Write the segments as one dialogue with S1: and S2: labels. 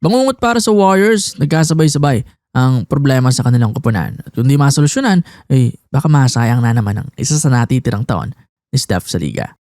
S1: Bangungot para sa Warriors, nagkasabay-sabay ang problema sa kanilang koponan. At kung di masolusyonan, baka masayang na naman ang isa sa natitirang taon ni Steph sa liga.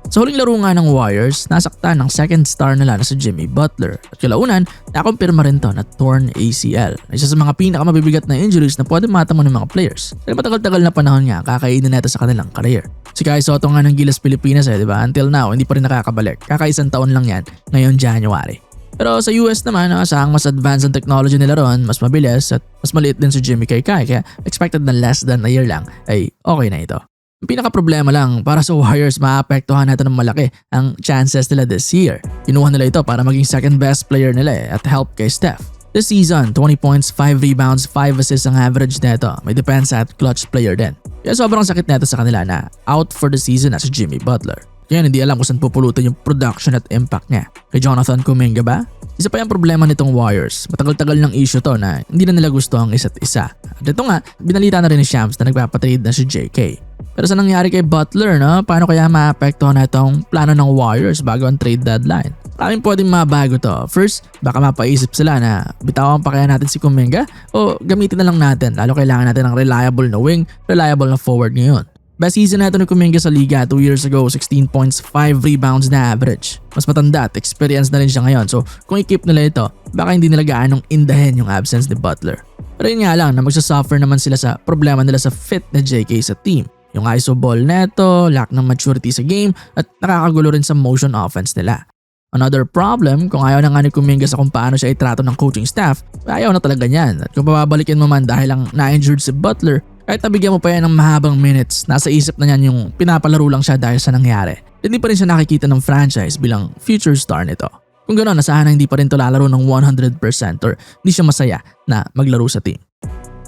S1: Sa huling laro nga ng Warriors, nasaktan ng second star nila na si Jimmy Butler. At kalaunan, nakumpirma rin to na torn ACL. Isa sa mga pinakamabibigat na injuries na pwede matamo ng mga players. Dahil matagal-tagal na panahon nga, kakainin na ito sa kanilang career. Si Kai Sotto nga ng Gilas Pilipinas di ba? Until now, hindi pa rin nakakabalik. Kakaisang taon lang yan, ngayon January. Pero sa US naman, asahang mas advanced ang technology nila ron, mas mabilis at mas maliit din si Jimmy kay Kai. Kaya expected na less than a year lang ay okay na ito. Ang pinaka-problema lang, para sa Warriors maapektuhan natin ng malaki ang chances nila this year. Kinuha nila ito para maging second best player nila at help kay Steph. This season, 20 points, 5 rebounds, 5 assists ang average nito. May depensa at clutch player din. Kaya sobrang sakit nito sa kanila na out for the season na si Jimmy Butler. Kaya hindi alam kung saan pupulutan yung production at impact niya. Kay Jonathan Kuminga ba? Isa pa yung problema nitong Warriors. Matagal-tagal ng issue to na hindi na nila gusto ang isa't isa. At ito nga, binalita na rin ni Shams na nagpapatrade na si JK. Pero sa nangyari kay Butler, paano kaya maapektuhan na itong plano ng Warriors bago ang trade deadline? Maraming pwedeng mabago to. First, baka mapaisip sila na bitawan pa kaya natin si Kuminga o gamitin na lang natin lalo kailangan natin ng reliable na wing, reliable na forward ngayon. Best season natin ni Kuminga sa liga 2 years ago, 16 points, 5 rebounds na average. Mas matanda at experience na rin siya ngayon. So kung i-keep nila ito, baka hindi nila gaanong indahin yung absence ni Butler. Pero yun nga lang na magsasuffer naman sila sa problema nila sa fit na JK sa team. Yung ISO ball neto, lack ng maturity sa game at nakakagulo rin sa motion offense nila. Another problem, kung ayaw na nga ni Kuminga sa kung paano siya itrato ng coaching staff, ayaw na talaga niyan. At kung babalikin mo man dahil lang na-injured si Butler, kahit nabigyan mo pa yan ng mahabang minutes, nasa isip na niyan yung pinapalaro lang siya dahil sa nangyari. Hindi pa rin siya nakikita ng franchise bilang future star nito. Kung gano'n, nasahan na hindi pa rin ito lalaro ng 100% or hindi siya masaya na maglaro sa team.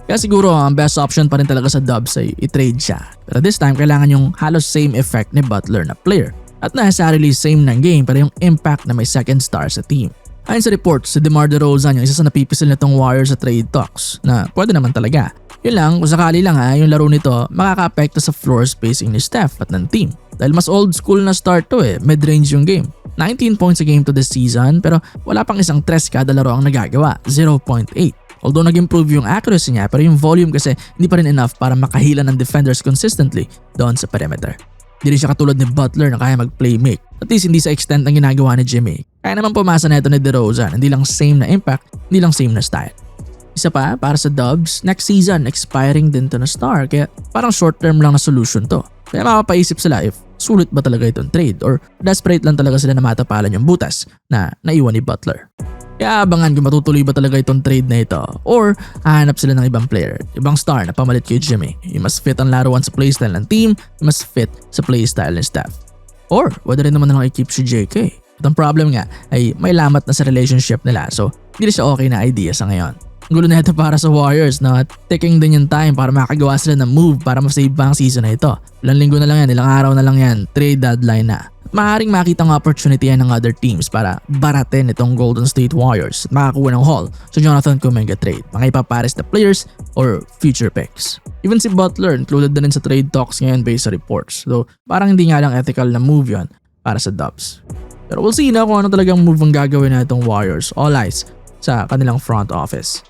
S1: Kaya siguro ang best option pa rin talaga sa Dubs ay i-trade siya. Pero this time, kailangan yung halos same effect ni Butler na player. At necessarily same ng game pero yung impact na may second star sa team. Ayon sa reports, si DeMar DeRozan yung isa sa napipisil nitong Warriors sa trade talks na pwede naman talaga. Yun lang, kung sakali lang yung laro nito makaka-apekto sa floor spacing ni Steph at ng team. Dahil mas old school na start to mid-range yung game. 19 points a game to this season pero wala pang isang tres kada laro ang nagagawa, 0.8. Although nag-improve yung accuracy niya pero yung volume kasi hindi pa rin enough para makahila ng defenders consistently doon sa perimeter. Hindi rin siya katulad ni Butler na kaya mag-playmake. At least hindi sa extent ng ginagawa ni Jimmy. Kaya naman pumasa na ito ni DeRozan, hindi lang same na impact, hindi lang same na style. Isa pa, para sa Dubs, next season expiring din to na star kaya parang short term lang na solution to. Kaya mapapaisip sila if sulit ba talaga itong trade or desperate lang talaga sila na matapalan yung butas na naiwan ni Butler. Kaya abangan kung matutuloy ba talaga itong trade na ito or hahanap sila ng ibang player, ibang star na pamalit kay Jimmy. Yung mas fit ang laruan sa playstyle ng team, yung mas fit sa playstyle ng staff. Or whether rin naman na lang i-keep si JK. At ang problem nga ay may lamat na sa relationship nila so hindi siya okay na idea sa ngayon. Gulo na ito para sa Warriors at taking din yung time para makagawa sila ng move para masave pa ang season na ito. Ilang linggo na lang yan, ilang araw na lang yan, trade deadline na. Maaaring makita ng opportunity yan ng other teams para baratin itong Golden State Warriors at makakuha ng haul sa Jonathan Kuminga trade, mga ipapares na players or future picks. Even si Butler included na rin sa trade talks ngayon based sa reports. So parang hindi nga lang ethical na move yun para sa Dubs. Pero we'll see na kung ano talagang move ang gagawin na itong Warriors. All eyes sa kanilang front office.